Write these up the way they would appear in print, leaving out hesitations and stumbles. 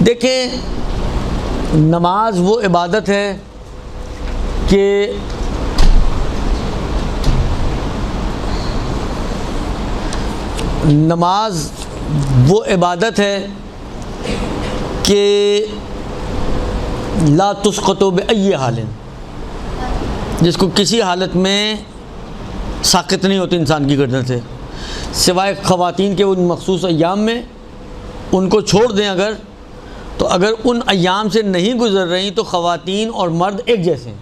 دیکھیں نماز وہ عبادت ہے کہ نماز وہ عبادت ہے کہ لا تسقط بأي حال، جس کو کسی حالت میں ساقط نہیں ہوتی انسان کی گردن سے، سوائے خواتین کے ان مخصوص ایام میں، ان کو چھوڑ دیں اگر، تو اگر ان ایام سے نہیں گزر رہی تو خواتین اور مرد ایک جیسے ہیں،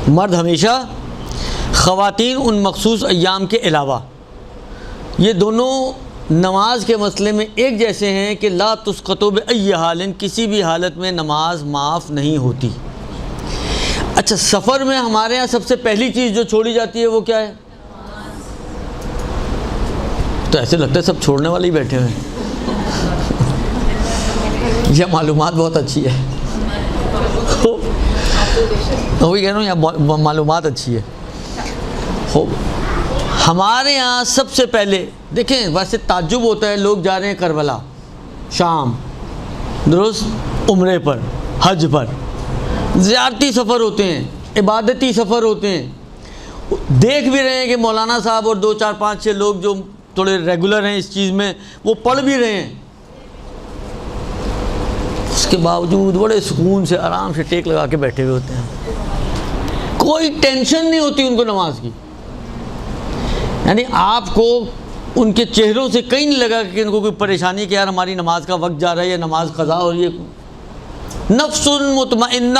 مرد ہمیشہ، خواتین ان مخصوص ایام کے علاوہ، یہ دونوں نماز کے مسئلے میں ایک جیسے ہیں کہ لا تسقط بأي حال، کسی بھی حالت میں نماز معاف نہیں ہوتی۔ اچھا، سفر میں ہمارے ہاں سب سے پہلی چیز جو چھوڑی جاتی ہے وہ کیا ہے؟ تو ایسے لگتا ہے سب چھوڑنے والے ہی بیٹھے ہوئے ہیں۔ یہ معلومات بہت اچھی ہے، وہی کہہ رہا ہوں، یہ معلومات اچھی ہے۔ ہمارے ہاں سب سے پہلے دیکھیں، ویسے تعجب ہوتا ہے، لوگ جا رہے ہیں کربلا، شام، درست، عمرے پر، حج پر، زیارتی سفر ہوتے ہیں، عبادتی سفر ہوتے ہیں، دیکھ بھی رہے ہیں کہ مولانا صاحب اور 2 4 5 6 لوگ جو تھوڑے ریگولر ہیں اس چیز میں وہ پڑھ بھی رہے ہیں، اس کے باوجود بڑے سکون سے آرام سے ٹیک لگا کے بیٹھے ہوئے ہوتے ہیں، کوئی ٹینشن نہیں ہوتی ان کو نماز کی۔ یعنی آپ کو ان کے چہروں سے کہیں نہیں لگا کہ ان کو کوئی پریشانی کہ یار ہماری نماز کا وقت جا رہا ہے یا نماز قضا ہو رہی ہے۔ نفس مطمئنہ،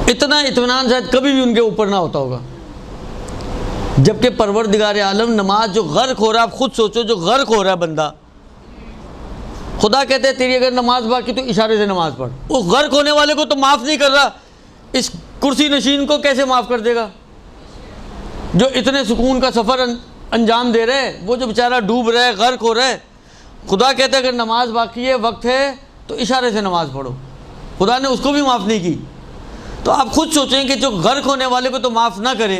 اتنا اطمینان شاید کبھی بھی ان کے اوپر نہ ہوتا ہوگا، جبکہ پروردگار عالم نماز جو غرق ہو رہا ہے، آپ خود سوچو، جو غرق ہو رہا ہے بندہ، خدا کہتے ہیں تیری اگر نماز باقی تو اشارے سے نماز پڑھ، وہ غرق ہونے والے کو تو معاف نہیں کر رہا، اس کرسی نشین کو کیسے معاف کر دے گا جو اتنے سکون کا سفر انجام دے رہے، وہ جو بیچارہ ڈوب رہا ہے، غرق ہو رہا ہے، خدا کہتا ہے اگر نماز باقی ہے، وقت ہے، تو اشارے سے نماز پڑھو، خدا نے اس کو بھی معاف نہیں کی۔ تو آپ خود سوچیں کہ جو غرق ہونے والے کو تو معاف نہ کرے،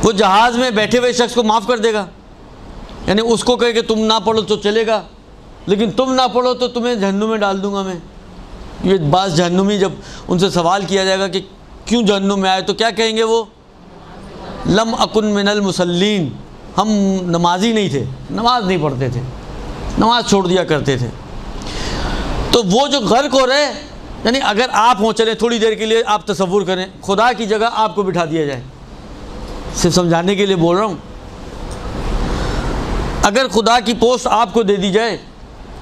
وہ جہاز میں بیٹھے ہوئے شخص کو معاف کر دے گا؟ یعنی اس کو کہے کہ تم نہ پڑھو تو چلے گا، لیکن تم نہ پڑھو تو تمہیں جہنم میں ڈال دوں گا میں۔ یہ بعض جہنمی جب ان سے سوال کیا جائے گا کہ کیوں جہنم میں آئے، تو کیا کہیں گے وہ؟ لم اکن من المصلین، ہم نمازی نہیں تھے، نماز نہیں پڑھتے تھے، نماز چھوڑ دیا کرتے تھے۔ تو وہ جو غرق ہو رہے، یعنی اگر آپ ہوں، چلیں تھوڑی دیر کے لیے آپ تصور کریں خدا کی جگہ آپ کو بٹھا دیا جائے، صرف سمجھانے کے لیے بول رہا ہوں، اگر خدا کی پوسٹ آپ کو دے دی جائے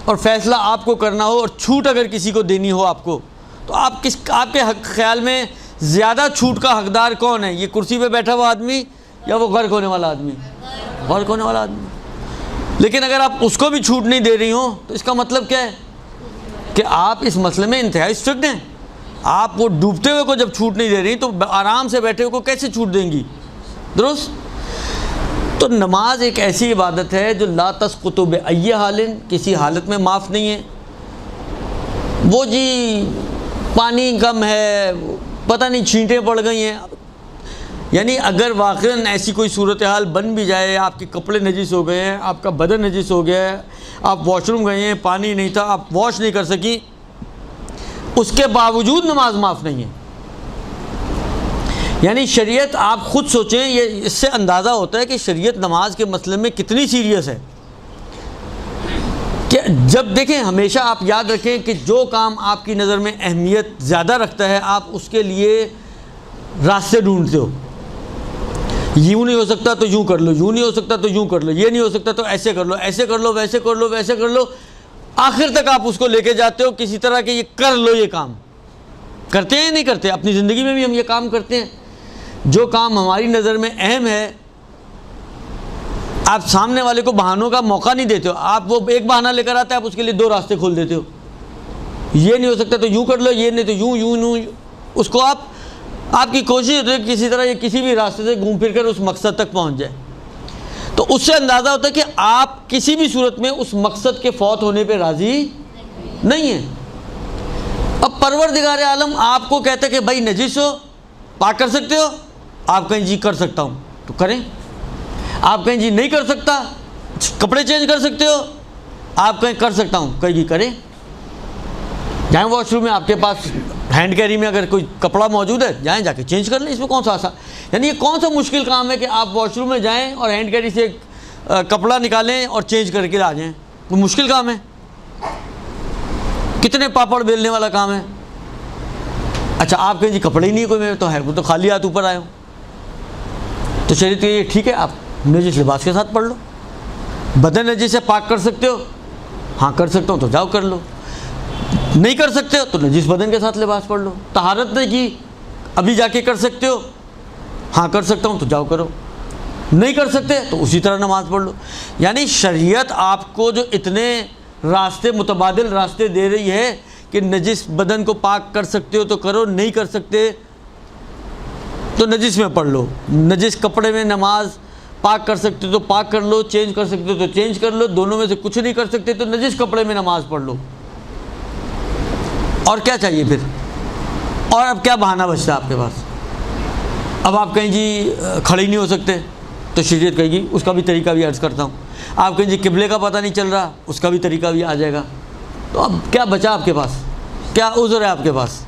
اور فیصلہ آپ کو کرنا ہو اور چھوٹ اگر کسی کو دینی ہو آپ کو، تو آپ کے خیال میں زیادہ چھوٹ کا حقدار کون ہے؟ یہ کرسی پہ بیٹھا ہوا آدمی یا وہ غرق ہونے والا آدمی؟ غرق ہونے والا آدمی۔ لیکن اگر آپ اس کو بھی چھوٹ نہیں دے رہی ہوں تو اس کا مطلب کیا ہے؟ کہ آپ اس مسئلے میں انتہائی اسٹرکٹ ہیں۔ آپ وہ ڈوبتے ہوئے کو جب چھوٹ نہیں دے رہی تو آرام سے بیٹھے ہوئے کو کیسے چھوٹ دیں گی؟ درست؟ تو نماز ایک ایسی عبادت ہے جو لا تسقط بأي حال، کسی حالت میں معاف نہیں ہے۔ وہ جی پانی کم ہے، پتہ نہیں چھینٹیں پڑ گئی ہیں، یعنی اگر واقعاً ایسی کوئی صورتحال بن بھی جائے، آپ کے کپڑے نجس ہو گئے ہیں، آپ کا بدن نجس ہو گیا ہے، آپ واش روم گئے ہیں، پانی نہیں تھا، آپ واش نہیں کر سکی، اس کے باوجود نماز معاف نہیں ہے۔ یعنی شریعت، آپ خود سوچیں، یہ اس سے اندازہ ہوتا ہے کہ شریعت نماز کے مسئلے میں کتنی سیریس ہے کہ جب دیکھیں، ہمیشہ آپ یاد رکھیں کہ جو کام آپ کی نظر میں اہمیت زیادہ رکھتا ہے آپ اس کے لیے راستے ڈھونڈتے ہو، یوں نہیں ہو سکتا تو یوں کر لو، یوں نہیں ہو سکتا تو یوں کر لو، یہ نہیں ہو سکتا تو ایسے کر لو، ایسے کر لو، ویسے کر لو، ویسے کر لو، آخر تک آپ اس کو لے کے جاتے ہو کسی طرح کہ یہ کر لو۔ یہ کام کرتے ہیں نہیں کرتے؟ اپنی زندگی میں بھی ہم یہ کام کرتے ہیں، جو کام ہماری نظر میں اہم ہے آپ سامنے والے کو بہانوں کا موقع نہیں دیتے ہو، آپ وہ ایک بہانہ لے کر آتے ہیں، آپ اس کے لیے 2 راستے کھول دیتے ہو، یہ نہیں ہو سکتا تو یوں کر لو، یہ نہیں تو یوں یوں یوں، اس کو آپ کی کوشش ہوتی ہے کسی طرح یہ کسی بھی راستے سے گھوم پھر کر اس مقصد تک پہنچ جائے۔ تو اس سے اندازہ ہوتا ہے کہ آپ کسی بھی صورت میں اس مقصد کے فوت ہونے پہ راضی نہیں ہیں۔ اب پروردگار عالم آپ کو کہتا ہے کہ بھائی نجس ہو، پاک کر سکتے ہو؟ آپ کہیں جی کر سکتا ہوں، تو کریں۔ آپ کہیں جی نہیں کر سکتا، کپڑے چینج کر سکتے ہو؟ آپ کہیں کر سکتا ہوں، کہیں کریں، جائیں واش روم میں، آپ کے پاس ہینڈ کیری میں اگر کوئی کپڑا موجود ہے جائیں جا کے چینج کر لیں، اس میں کون سا آسان، یعنی یہ کون سا مشکل کام ہے کہ آپ واش روم میں جائیں اور ہینڈ کیری سے کپڑا نکالیں اور چینج کر کے آ جائیں؟ کوئی مشکل کام ہے؟ کتنے پاپڑ بیلنے والا کام ہے؟ اچھا آپ کہیں جی کپڑے ہی نہیں کوئی میں تو ہے، وہ تو خالی ہاتھ اوپر آئے ہوں، تو شریعت یہ ٹھیک ہے آپ نجس لباس کے ساتھ پڑھ لو، بدن نجس سے پاک کر سکتے ہو؟ ہاں کر سکتا ہوں تو جاؤ کر لو، نہیں کر سکتے ہو تو نجس بدن کے ساتھ لباس پڑھ لو، طہارت نہیں کی ابھی جا کے کر سکتے ہو؟ ہاں کر سکتا ہوں تو جاؤ کرو، نہیں کر سکتے تو اسی طرح نماز پڑھ لو۔ یعنی شریعت آپ کو جو اتنے راستے، متبادل راستے دے رہی ہے کہ نجس بدن کو پاک کر سکتے ہو تو کرو، نہیں کر سکتے تو نجس میں پڑھ لو، نجس کپڑے میں نماز پاک کر سکتے ہو تو پاک کر لو، چینج کر سکتے ہو تو چینج کر لو، دونوں میں سے کچھ نہیں کر سکتے تو نجس کپڑے میں نماز پڑھ لو۔ اور کیا چاہیے پھر؟ اور اب کیا بہانہ بچتا ہے آپ کے پاس؟ اب آپ کہیں جی کھڑے ہی نہیں ہو سکتے تو شریعت کہے گی اس کا بھی طریقہ بھی عرض کرتا ہوں، آپ کہیں جی قبلے کا پتہ نہیں چل رہا، اس کا بھی طریقہ بھی آ جائے گا۔ تو اب کیا بچا آپ کے پاس؟ کیا عذر ہے آپ کے پاس؟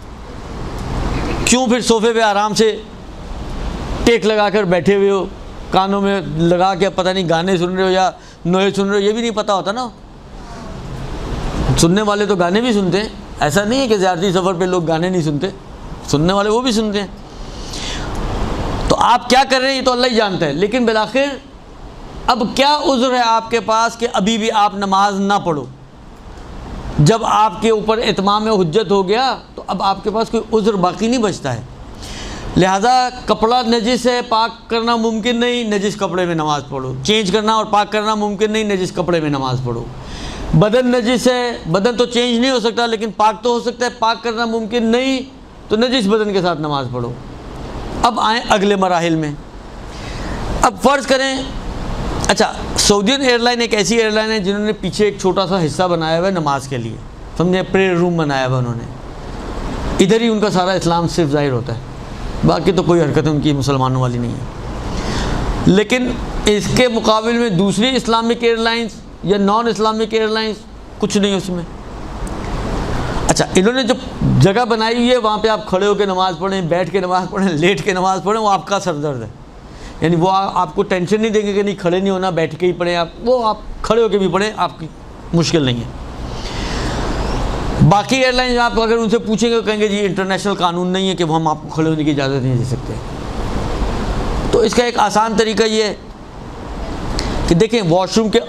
کیوں پھر صوفے پہ آرام سے ٹیک لگا کر بیٹھے ہوئے ہو، کانوں میں لگا کے پتہ نہیں گانے سن رہے ہو یا نوحے سن رہے ہو، یہ بھی نہیں پتہ ہوتا نا۔ سننے والے تو گانے بھی سنتے ہیں، ایسا نہیں ہے کہ زیارتی سفر پہ لوگ گانے نہیں سنتے، سننے والے وہ بھی سنتے ہیں۔ تو آپ کیا کر رہے ہیں یہ تو اللہ ہی جانتا ہے، لیکن بالآخر اب کیا عذر ہے آپ کے پاس کہ ابھی بھی آپ نماز نہ پڑھو؟ جب آپ کے اوپر اتمام حجت ہو گیا تو اب آپ کے پاس کوئی عذر باقی نہیں بچتا ہے۔ لہذا کپڑا نجس ہے، پاک کرنا ممکن نہیں، نجس کپڑے میں نماز پڑھو، چینج کرنا اور پاک کرنا ممکن نہیں، نجس کپڑے میں نماز پڑھو۔ بدن نجس ہے، بدن تو چینج نہیں ہو سکتا لیکن پاک تو ہو سکتا ہے، پاک کرنا ممکن نہیں تو نجس بدن کے ساتھ نماز پڑھو۔ اب آئیں اگلے مراحل میں۔ اب فرض کریں، اچھا سعودین ایئر لائن ایک ایسی ایئر لائن ہے جنہوں نے پیچھے ایک چھوٹا سا حصہ بنایا ہوا ہے نماز کے لیے، سمجھے، پریئر روم بنایا ہوا انہوں نے، ادھر ہی ان کا سارا اسلام صرف ظاہر ہوتا ہے، باقی تو کوئی حرکت ان کی مسلمانوں والی نہیں ہے۔ لیکن اس کے مقابل میں دوسری اسلامک ایئر لائنس یا نان اسلامک ایئر لائنس کچھ نہیں اس میں۔ اچھا انہوں نے جو جگہ بنائی ہوئی ہے وہاں پہ آپ کھڑے ہو کے نماز پڑھیں، بیٹھ کے نماز پڑھیں، لیٹ کے نماز پڑھیں، وہ آپ کا سر درد ہے، یعنی وہ آپ کو ٹینشن نہیں دیں گے کہ نہیں کھڑے نہیں ہونا، بیٹھ کے ہی پڑھیں، آپ وہ آپ کھڑے ہو کے بھی پڑھیں، آپ کی مشکل نہیں ہے۔ باقی ایئر لائنز آپ اگر ان سے پوچھیں گے کہیں گے جی انٹرنیشنل قانون نہیں ہے کہ وہ ہم آپ کو کھڑے ہونے کی اجازت نہیں دے سکتے۔ تو اس کا ایک آسان طریقہ یہ ہے کہ دیکھیں واش روم کے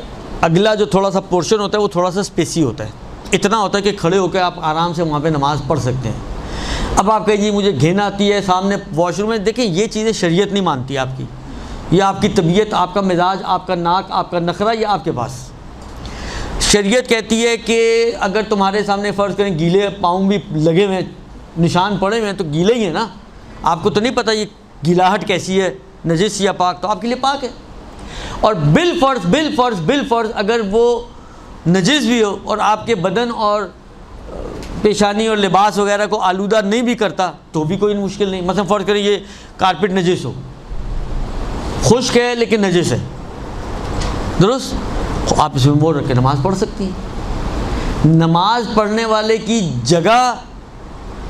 اگلا جو تھوڑا سا پورشن ہوتا ہے وہ تھوڑا سا اسپیسی ہوتا ہے، اتنا ہوتا ہے کہ کھڑے ہو کے آپ آرام سے وہاں پہ نماز پڑھ سکتے ہیں۔ اب آپ کہیں جی مجھے گھن آتی ہے سامنے واش روم میں، دیکھیں یہ چیزیں شریعت نہیں مانتی آپ کی، یہ آپ کی طبیعت، آپ کا مزاج، آپ کا ناک، آپ کا نخرہ، یہ آپ کے پاس۔ شریعت کہتی ہے کہ اگر تمہارے سامنے فرض کریں گیلے پاؤں بھی لگے ہوئے ہیں، نشان پڑے ہوئے ہیں تو گیلے ہی ہیں نا، آپ کو تو نہیں پتہ یہ گیلاہٹ کیسی ہے، نجس یا پاک، تو آپ کے لیے پاک ہے۔ اور بالفرض اگر وہ نجس بھی ہو اور آپ کے بدن اور پیشانی اور لباس وغیرہ کو آلودہ نہیں بھی کرتا تو بھی کوئی مشکل نہیں۔ مثلا فرض کریں یہ کارپٹ نجس ہو، خشک ہے لیکن نجس ہے، درست، آپ اس میں مور رکھ کے نماز پڑھ سکتی ہیں۔ نماز پڑھنے والے کی جگہ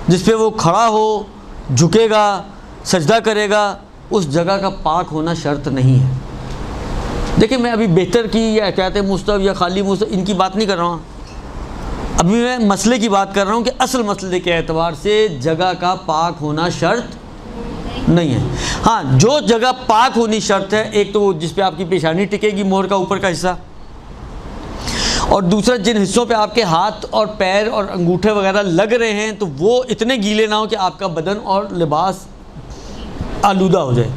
جس پہ وہ کھڑا ہو، جھکے گا، سجدہ کرے گا، اس جگہ کا پاک ہونا شرط نہیں ہے۔ دیکھیں میں ابھی بہتر کی یا احتیاط مستوی یا خالی مستوی ان کی بات نہیں کر رہا ہوں، ابھی میں مسئلے کی بات کر رہا ہوں کہ اصل مسئلے کے اعتبار سے جگہ کا پاک ہونا شرط نہیں ہے۔ ہاں جو جگہ پاک ہونی شرط ہے، ایک تو وہ جس پہ آپ کی پیشانی ٹکے گی، مہر کا اوپر کا حصہ، اور دوسرا جن حصوں پہ آپ کے ہاتھ اور پیر اور انگوٹھے وغیرہ لگ رہے ہیں تو وہ اتنے گیلے نہ ہو کہ آپ کا بدن اور لباس آلودہ ہو جائے،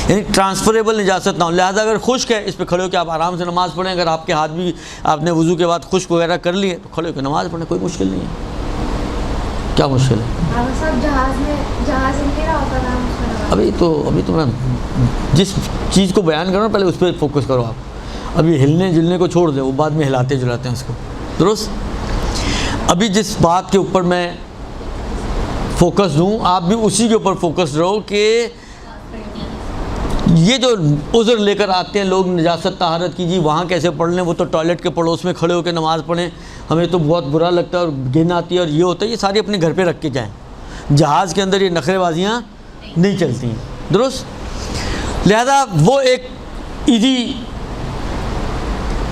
یعنی ٹرانسفریبل نجاست نہ ہو۔ لہٰذا اگر خشک ہے اس پہ کھڑے ہو کے آپ آرام سے نماز پڑھیں، اگر آپ کے ہاتھ بھی آپ نے وضو کے بعد خشک وغیرہ کر لیے تو کھڑے ہو کے نماز پڑھیں، کوئی مشکل نہیں ہے۔ کیا مشکل ہے؟ ابھی تو میں جس چیز کو بیان کر رہا ہوں پہلے اس پہ فوکس کرو آپ، ابھی ہلنے جلنے کو چھوڑ دیں، وہ بعد میں ہلاتے جلاتے ہیں اس کو، درست۔ ابھی جس بات کے اوپر میں فوکس دوں آپ بھی اسی کے اوپر فوکس رہو کہ یہ جو عذر لے کر آتے ہیں لوگ نجاست طہارت کی، جی وہاں کیسے پڑھ لیں، وہ تو ٹوائلٹ کے پڑوس میں کھڑے ہو کے نماز پڑھیں، ہمیں تو بہت برا لگتا ہے اور گھن آتی ہے اور یہ ہوتا ہے، یہ ساری اپنے گھر پہ رکھ کے جائیں. جہاز کے اندر یہ نخرے بازیاں نہیں چلتی ہیں. درست. لہذا وہ ایک ایزی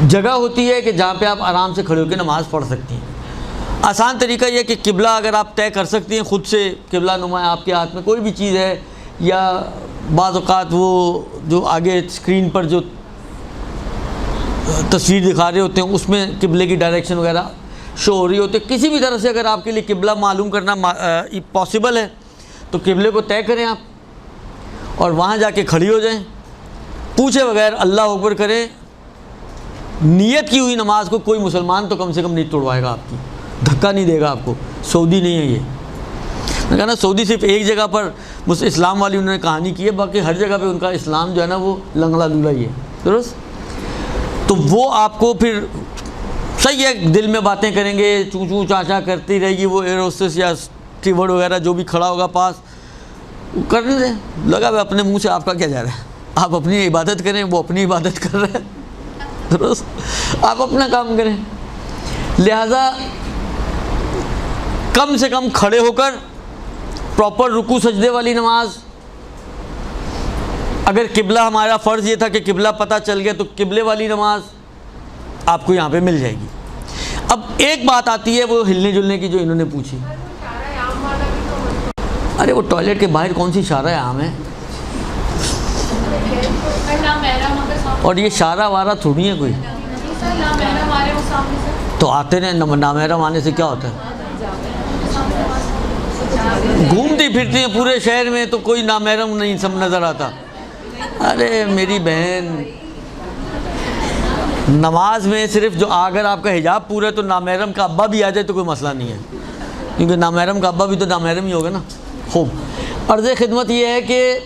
جگہ ہوتی ہے کہ جہاں پہ آپ آرام سے کھڑے ہو کے نماز پڑھ سکتی ہیں. آسان طریقہ یہ کہ قبلہ اگر آپ طے کر سکتی ہیں خود سے، قبلہ نما ہے آپ کے ہاتھ میں کوئی بھی چیز ہے، یا بعض اوقات وہ جو آگے اسکرین پر جو تصویر دکھا رہے ہوتے ہیں اس میں قبلے کی ڈائریکشن وغیرہ شو ہو رہی ہوتی ہے، کسی بھی طرح سے اگر آپ کے لیے قبلہ معلوم کرنا پاسبل ہے تو قبلے کو طے کریں آپ اور وہاں جا کے کھڑی ہو جائیں، پوچھے بغیر اللہ اکبر کریں. نیت کی ہوئی نماز کو کوئی مسلمان تو کم سے کم نہیں توڑوائے گا، آپ کی دھکا نہیں دے گا آپ کو. سعودی نہیں ہے یہ، میں کہا نا سعودی صرف ایک جگہ پر اسلام والی انہوں نے کہانی کی ہے، باقی ہر جگہ پہ ان کا اسلام جو ہے نا وہ لنگڑا لولا ہی ہے. درست. تو وہ آپ کو پھر صحیح ہے دل میں باتیں کریں گے، چوں چوں چاچا کرتی رہے گی وہ ایئر ہوسٹس یا اسٹیورڈ وغیرہ جو بھی کھڑا ہوگا پاس، کرنے دیں. لگا ہوا اپنے منہ سے آپ کا کیا جا رہا ہے، آپ اپنی عبادت کریں، وہ اپنی عبادت کر رہے ہیں. درست. آپ اپنا کام کریں. لہذا کم سے کم کھڑے ہو کر پراپر رکوع سجدے والی نماز. اگر قبلہ ہمارا فرض یہ تھا کہ قبلہ پتہ چل گیا تو قبلے والی نماز آپ کو یہاں پہ مل جائے گی. اب ایک بات آتی ہے وہ ہلنے جلنے کی جو انہوں نے پوچھی. ارے وہ ٹوائلٹ کے باہر کون سی شارہ عام ہے، اور یہ شارہ وارہ تھوڑی ہے کوئی، تو آتے رہے. نامحرم آنے سے کیا ہوتا ہے، گھومتی پھرتی ہیں پورے شہر میں تو کوئی نامحرم نہیں سب نظر آتا. ارے میری بہن، نماز میں صرف جو اگر آپ کا حجاب پورا ہے تو نامحرم کا ابا بھی آ جائے تو کوئی مسئلہ نہیں ہے، کیونکہ نامحرم کا ابا بھی تو نامحرم ہی ہوگا نا. خوب. عرض خدمت یہ ہے کہ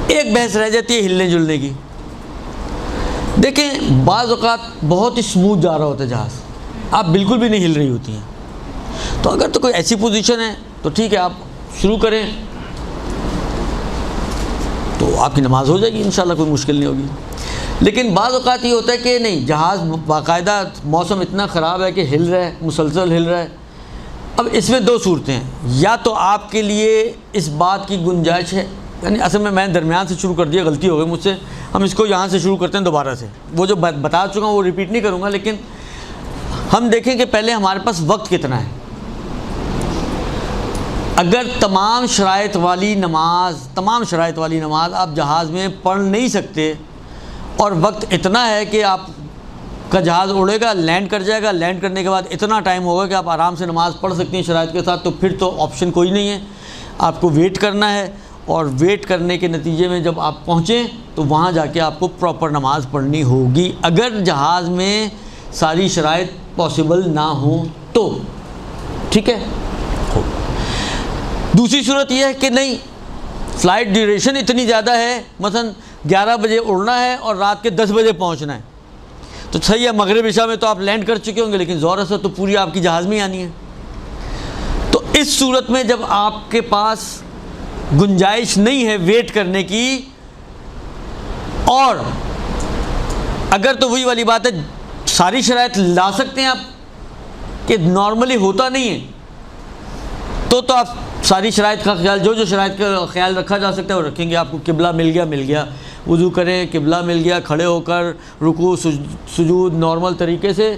ایک بحث رہ جاتی ہے ہلنے جلنے کی. دیکھیں بعض اوقات بہت ہی سموتھ جا رہا ہوتا ہے جہاز، آپ بالکل بھی نہیں ہل رہی ہوتی ہیں، تو اگر تو کوئی ایسی پوزیشن ہے تو ٹھیک ہے آپ شروع کریں تو آپ کی نماز ہو جائے گی انشاءاللہ، کوئی مشکل نہیں ہوگی. لیکن بعض اوقات یہ ہوتا ہے کہ نہیں، جہاز باقاعدہ موسم اتنا خراب ہے کہ ہل رہا ہے، مسلسل ہل رہا ہے. اب اس میں دو صورتیں ہیں، یا تو آپ کے لیے اس بات کی گنجائش ہے، یعنی اصل میں درمیان سے شروع کر دیا، غلطی ہو گئی مجھ سے، ہم اس کو یہاں سے شروع کرتے ہیں دوبارہ سے. وہ جو بتا چکا ہوں وہ ریپیٹ نہیں کروں گا، لیکن ہم دیکھیں کہ پہلے ہمارے پاس وقت کتنا ہے. اگر تمام شرائط والی نماز آپ جہاز میں پڑھ نہیں سکتے اور وقت اتنا ہے کہ آپ کا جہاز اڑے گا، لینڈ کر جائے گا، لینڈ کرنے کے بعد اتنا ٹائم ہوگا کہ آپ آرام سے نماز پڑھ سکتی ہیں شرائط کے ساتھ، تو پھر تو آپشن کوئی نہیں ہے، آپ کو ویٹ کرنا ہے. اور ویٹ کرنے کے نتیجے میں جب آپ پہنچیں تو وہاں جا کے آپ کو پراپر نماز پڑھنی ہوگی، اگر جہاز میں ساری شرائط پاسبل نہ ہوں تو. ٹھیک ہے. دوسری صورت یہ ہے کہ نہیں، فلائٹ ڈیوریشن اتنی زیادہ ہے، مثلا 11 بجے اڑنا ہے اور رات کے 10 بجے پہنچنا ہے، تو صحیح ہے مغرب عشاء میں تو آپ لینڈ کر چکے ہوں گے، لیکن ظہر اثر تو پوری آپ کی جہاز میں ہی آنی ہے. تو اس صورت میں جب آپ کے پاس گنجائش نہیں ہے ویٹ کرنے کی، اور اگر تو وہی والی بات ہے ساری شرائط لا سکتے ہیں آپ، کہ نارملی ہوتا نہیں ہے، تو آپ ساری شرائط کا خیال، جو شرائط کا خیال رکھا جا سکتا ہے وہ رکھیں گے. آپ کو قبلہ مل گیا، وضو کریں، قبلہ مل گیا، کھڑے ہو کر رکوع سجود نارمل طریقے سے،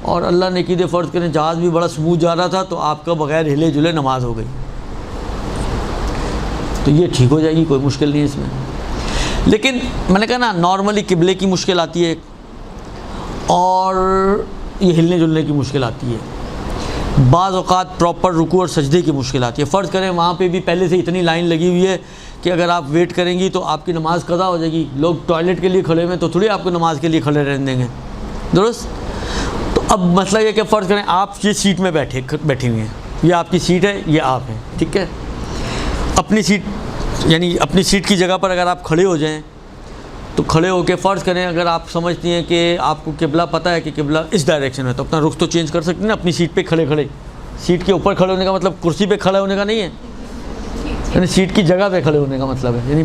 اور اللہ نے عقیدے فرض کریں جہاز بھی بڑا سموتھ جا رہا تھا تو آپ کا بغیر ہلے جلے نماز ہو گئی، تو یہ ٹھیک ہو جائے گی، کوئی مشکل نہیں ہے اس میں. لیکن میں نے کہا نا نارملی قبلے کی مشکل آتی ہے اور یہ ہلنے جلنے کی مشکل آتی ہے، بعض اوقات پراپر رکوع اور سجدے کی مشکل آتی ہے. فرض کریں وہاں پہ بھی پہلے سے اتنی لائن لگی ہوئی ہے کہ اگر آپ ویٹ کریں گی تو آپ کی نماز قضا ہو جائے گی. لوگ ٹوائلٹ کے لیے کھڑے ہوئے تو تھوڑی آپ کو نماز کے لیے کھڑے رہنے دیں گے. درست. تو اب مسئلہ یہ کہ فرض کریں آپ یہ سیٹ میں بیٹھی ہوئی ہیں، یہ آپ کی سیٹ ہے، یہ آپ ہیں، ٹھیک ہے. اپنی سیٹ یعنی اپنی سیٹ کی جگہ پر اگر آپ کھڑے ہو جائیں تو کھڑے ہو کے فرض کریں اگر آپ سمجھتی ہیں کہ آپ کو قبلہ پتہ ہے کہ قبلہ اس ڈائریکشن ہے تو اپنا رخ تو چینج کر سکتی ہیں نا اپنی سیٹ پہ کھڑے. سیٹ کے اوپر کھڑے ہونے کا مطلب کرسی پہ کھڑے ہونے کا نہیں ہے، یعنی سیٹ کی جگہ پہ کھڑے ہونے کا مطلب ہے، یعنی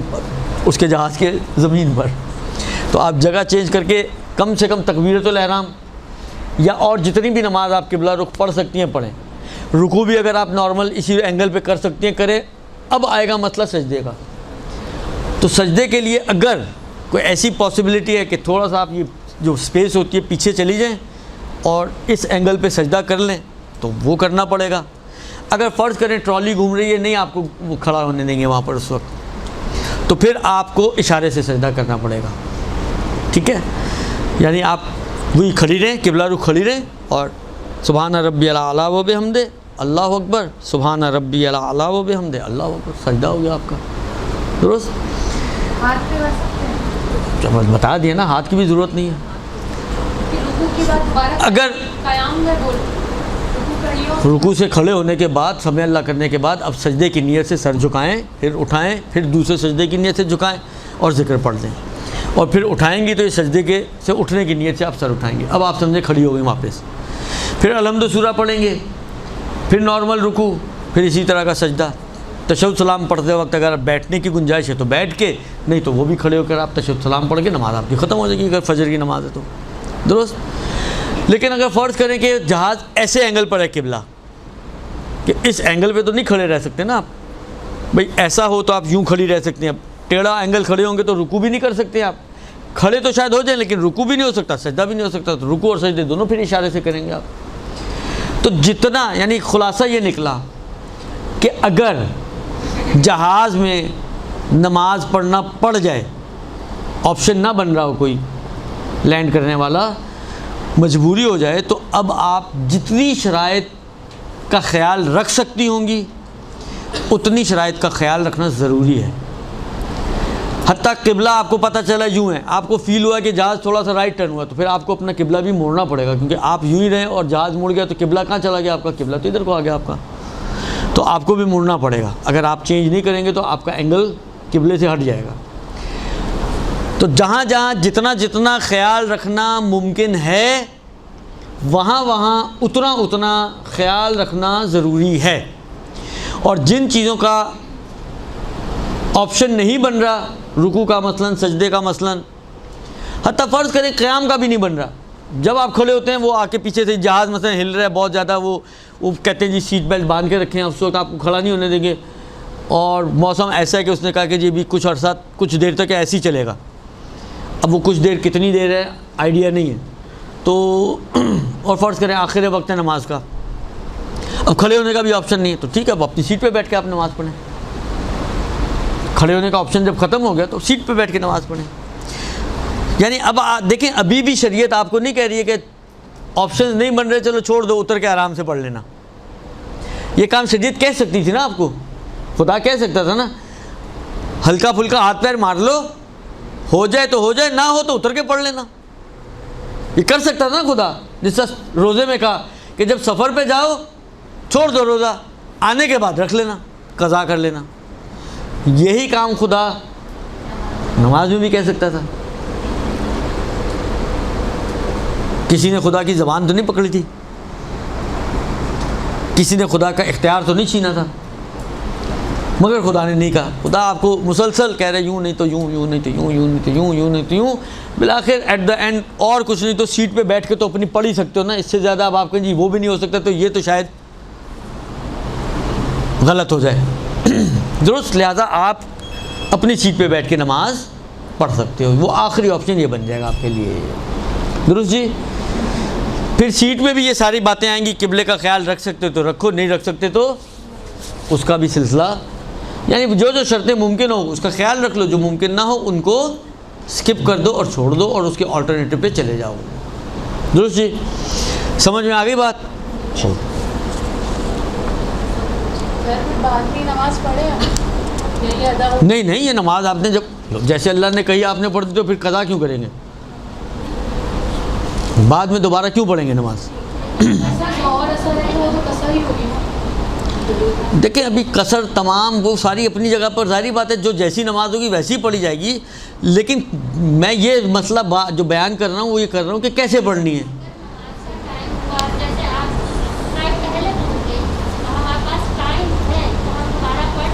اس کے جہاز کے زمین پر. تو آپ جگہ چینج کر کے کم سے کم تکبیرۃ الاحرام یا اور جتنی بھی نماز آپ قبلہ رخ پڑھ سکتی ہیں پڑھیں. رکوع بھی اگر آپ نارمل اسی اینگل پہ کر سکتی ہیں کریں. اب آئے گا مسئلہ سجدے کا. تو سجدے کے لیے اگر کوئی ایسی پاسبلٹی ہے کہ تھوڑا سا آپ یہ جو سپیس ہوتی ہے پیچھے چلی جائیں اور اس اینگل پہ سجدہ کر لیں تو وہ کرنا پڑے گا. اگر فرض کریں ٹرالی گھوم رہی ہے, نہیں آپ کو وہ کھڑا ہونے دیں گے وہاں پر اس وقت, تو پھر آپ کو اشارے سے سجدہ کرنا پڑے گا. ٹھیک ہے, یعنی آپ وہی کھڑی رہیں, قبلہ رخ کھڑی رہیں اور سبحان ربی الاعلیٰ و بحمدہ اللہ اکبر, سبحان ربی الاعلیٰ و بحمدہ اللہ اکبر, سجدہ ہو گیا آپ کا. درست. ہاتھ پہ رکھ سکتے ہیں, جب بتا دیا نا ہاتھ کی بھی ضرورت نہیں ہے. رکوع کی بات دوبارہ اگر قیام میں بول رکوع کریو, رکوع سے کھڑے ہونے کے بعد سمع اللہ کرنے کے بعد اب سجدے کی نیت سے سر جھکائیں, پھر اٹھائیں, پھر دوسرے سجدے کی نیت سے جھکائیں اور ذکر پڑھ دیں, اور پھر اٹھائیں گی تو اس سجدے کے سے اٹھنے کی نیت سے آپ سر اٹھائیں گے. اب آپ سمجھیں کھڑی ہو گئی واپس, پھر الحمد سورہ پڑھیں گے, پھر نارمل رکوع, پھر اسی طرح کا سجدہ. تشہد سلام پڑھتے وقت اگر بیٹھنے کی گنجائش ہے تو بیٹھ کے, نہیں تو وہ بھی کھڑے ہو کر آپ تشہد سلام پڑھ کے نماز آپ کی ختم ہو جائے گی اگر فجر کی نماز ہے تو. درست. لیکن اگر فرض کریں کہ جہاز ایسے اینگل پر ہے قبلہ کہ اس اینگل پہ تو نہیں کھڑے رہ سکتے نا آپ, بھئی ایسا ہو تو آپ یوں کھڑی رہ سکتے ہیں. اب ٹیڑھا اینگل کھڑے ہوں گے تو رکوع بھی نہیں کر سکتے آپ. کھڑے تو شاید ہو جائیں لیکن رکوع بھی نہیں ہو سکتا, سجدہ بھی نہیں ہو سکتا. تو رکوع اور سجدے دونوں پھر اشارے سے کریں گے آپ. تو جتنا یعنی خلاصہ یہ نکلا کہ اگر جہاز میں نماز پڑھنا پڑ جائے, آپشن نہ بن رہا ہو کوئی لینڈ کرنے والا, مجبوری ہو جائے, تو اب آپ جتنی شرائط کا خیال رکھ سکتی ہوں گی اتنی شرائط کا خیال رکھنا ضروری ہے. حتیٰ قبلہ آپ کو پتہ چلا یوں ہے, آپ کو فیل ہوا کہ جہاز تھوڑا سا رائٹ ٹرن ہوا, تو پھر آپ کو اپنا قبلہ بھی موڑنا پڑے گا, کیونکہ آپ یوں ہی رہیں اور جہاز مڑ گیا تو قبلہ کہاں چلا گیا آپ کا؟ قبلہ تو ادھر کو آ گیا آپ کا. تو آپ کو بھی مڑنا پڑے گا. اگر آپ چینج نہیں کریں گے تو آپ کا اینگل قبلے سے ہٹ جائے گا. تو جہاں جہاں جتنا جتنا خیال رکھنا ممکن ہے وہاں وہاں اتنا اتنا خیال رکھنا ضروری ہے. اور جن چیزوں کا آپشن نہیں بن رہا, رکوع کا مثلاً, سجدے کا مثلاً, حتیٰ فرض کریں قیام کا بھی نہیں بن رہا, جب آپ کھڑے ہوتے ہیں وہ آ کے پیچھے سے جہاز مثلا ہل رہا ہے بہت زیادہ, وہ کہتے ہیں جی سیٹ بیلٹ باندھ کے رکھیں, اس وقت آپ کو کھڑا نہیں ہونے دیں گے, اور موسم ایسا ہے کہ اس نے کہا کہ جی بھی کچھ عرصہ کچھ دیر تک ایسے ہی چلے گا. اب وہ کچھ دیر کتنی دیر ہے آئیڈیا نہیں ہے. تو اور فرض کریں آخر وقت ہے نماز کا, اب کھڑے ہونے کا بھی آپشن نہیں ہے, تو ٹھیک ہے اب اپنی سیٹ پہ بیٹھ کے آپ نماز پڑھیں. کھڑے ہونے کا آپشن جب ختم ہو گیا تو سیٹ پہ بیٹھ کے نماز پڑھیں. یعنی اب دیکھیں ابھی بھی شریعت آپ کو نہیں کہہ رہی ہے کہ آپشنز نہیں بن رہے چلو چھوڑ دو اتر کے آرام سے پڑھ لینا. یہ کام شریعت کہہ سکتی تھی نا آپ کو, خدا کہہ سکتا تھا نا ہلکا پھلکا ہاتھ پیر مار لو, ہو جائے تو ہو جائے, نہ ہو تو اتر کے پڑھ لینا. یہ کر سکتا تھا نا خدا, جس طرح روزے میں کہا کہ جب سفر پہ جاؤ چھوڑ دو روزہ, آنے کے بعد رکھ لینا, قضا کر لینا. یہی کام خدا نماز میں بھی کہہ سکتا تھا. کسی نے خدا کی زبان تو نہیں پکڑی تھی, کسی نے خدا کا اختیار تو نہیں چھینا تھا, مگر خدا نے نہیں کہا. خدا آپ کو مسلسل کہہ رہے یوں نہیں تو یوں, یوں نہیں تو یوں, یوں نہیں تو یوں, یوں نہیں تو یوں, بالآخر ایٹ دا اینڈ اور کچھ نہیں تو سیٹ پہ بیٹھ کے تو اپنی پڑھ ہی سکتے ہو نا. اس سے زیادہ اب آپ کہیں جی وہ بھی نہیں ہو سکتا تو یہ تو شاید غلط ہو جائے. درست. لہٰذا آپ اپنی سیٹ پہ بیٹھ کے نماز پڑھ سکتے ہو, وہ آخری آپشن یہ بن جائے گا آپ کے لیے. درست جی. پھر سیٹ میں بھی یہ ساری باتیں آئیں گی, قبلے کا خیال رکھ سکتے ہو تو رکھو, نہیں رکھ سکتے تو اس کا بھی سلسلہ, یعنی جو شرطیں ممکن ہو اس کا خیال رکھ لو, جو ممکن نہ ہو ان کو سکپ کر دو اور چھوڑ دو اور اس کے آلٹرنیٹو پہ چلے جاؤ. درست جی. سمجھ میں آ گئی بات؟ نہیں نہیں, یہ نماز آپ نے جب جیسے اللہ نے کہی آپ نے پڑھ دی تو پھر قضا کیوں کریں گے؟ بعد میں دوبارہ کیوں پڑھیں گے نماز؟ دیکھیں ابھی قصر تمام وہ ساری اپنی جگہ پر, ظاہری بات ہے جو جیسی نماز ہوگی ویسی پڑھی جائے گی, لیکن میں یہ مسئلہ جو بیان کر رہا ہوں وہ یہ کر رہا ہوں کہ کیسے پڑھنی ہے.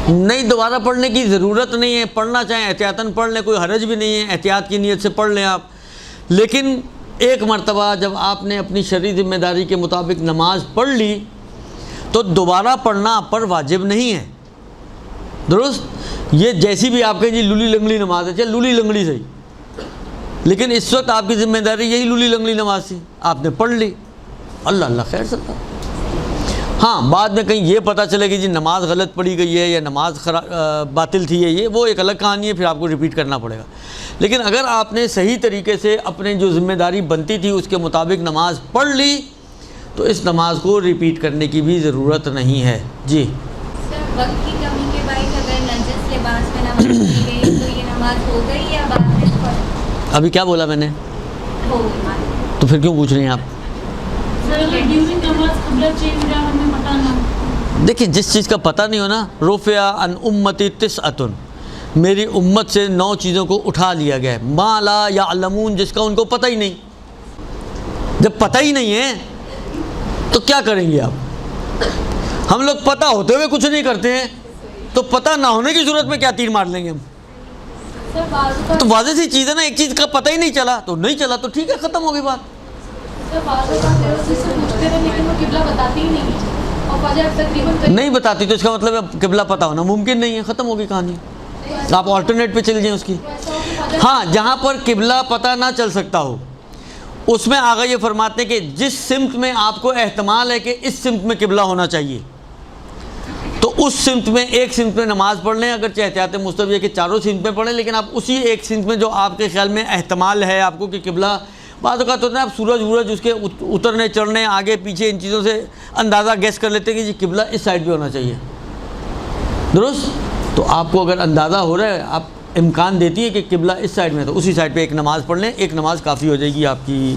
نہیں دوبارہ پڑھنے کی ضرورت نہیں ہے، پڑھنا چاہیں احتیاطاً پڑھ لیں، کوئی حرج بھی نہیں ہے، احتیاط کی نیت سے پڑھ لیں آپ. لیکن ایک مرتبہ جب آپ نے اپنی شرعی ذمہ داری کے مطابق نماز پڑھ لی تو دوبارہ پڑھنا آپ پر واجب نہیں ہے. درست؟ یہ جیسی بھی آپ کے جی لولی لنگڑی نماز ہے، چل لولی لنگڑی صحیح، لیکن اس وقت آپ کی ذمہ داری یہی لولی لنگڑی نماز تھی، آپ نے پڑھ لی، اللہ اللہ خیر سکتا. ہاں بعد میں کہیں یہ پتہ چلے کہ جی نماز غلط پڑھی گئی ہے یا نماز باطل تھی ہے، یہ وہ ایک الگ کہانی ہے، پھر آپ کو ریپیٹ کرنا پڑے گا. لیکن اگر آپ نے صحیح طریقے سے اپنے جو ذمہ داری بنتی تھی اس کے مطابق نماز پڑھ لی تو اس نماز کو ریپیٹ کرنے کی بھی ضرورت نہیں ہے. جی سر وقت کی کمی کے باعث اگر نجس لباس میں نماز پڑھی گئی تو یہ نماز ہو گئی یا بعد میں پڑھ؟ ابھی کیا بولا میں نے؟ ہو گئی. تو پھر کیوں پوچھ رہی ہیں آپ؟ دیکھیں جس چیز کا پتہ نہیں ہونا، رفع عن امتی تسعۃ، میری امت سے 9 چیزوں کو اٹھا لیا گیا ہے، ما لا یعلمون، جس کا ان کو پتہ ہی نہیں. جب پتہ ہی نہیں ہے تو کیا کریں گے آپ؟ ہم لوگ پتہ ہوتے ہوئے کچھ نہیں کرتے ہیں تو پتہ نہ ہونے کی صورت میں کیا تیر مار لیں گے ہم؟ تو واضح سی چیز ہے نا، ایک چیز کا پتہ ہی نہیں چلا تو نہیں چلا تو ٹھیک ہے، ختم ہو گئی بات. نہیں بتاتی تو اس کا مطلب ہے قبلہ پتہ ہونا ممکن نہیں ہے، ختم ہوگی کہانی. آپ آلٹرنیٹ پہ چل جائیں اس کی. ہاں جہاں پر قبلہ پتہ نہ چل سکتا ہو اس میں آگے یہ فرماتے ہیں کہ جس سمت میں آپ کو احتمال ہے کہ اس سمت میں قبلہ ہونا چاہیے تو اس سمت میں ایک سمت میں نماز پڑھ لیں، اگرچہ احتیاط مستحب ہے کہ چاروں سمت میں پڑھیں، لیکن آپ اسی ایک سمت میں جو آپ کے خیال میں احتمال ہے آپ کو کہ قبلہ، بعض اوقات ہوتا ہے آپ سورج اس کے اترنے چڑھنے آگے پیچھے ان چیزوں سے اندازہ گیس کر لیتے ہیں کہ جی قبلہ اس سائڈ پہ ہونا چاہیے. درست؟ تو آپ کو اگر اندازہ ہو رہا ہے، آپ امکان دیتی ہے کہ قبلہ اس سائڈ میں، تو اسی سائڈ پہ ایک نماز پڑھ لیں، ایک نماز کافی ہو جائے گی آپ کی.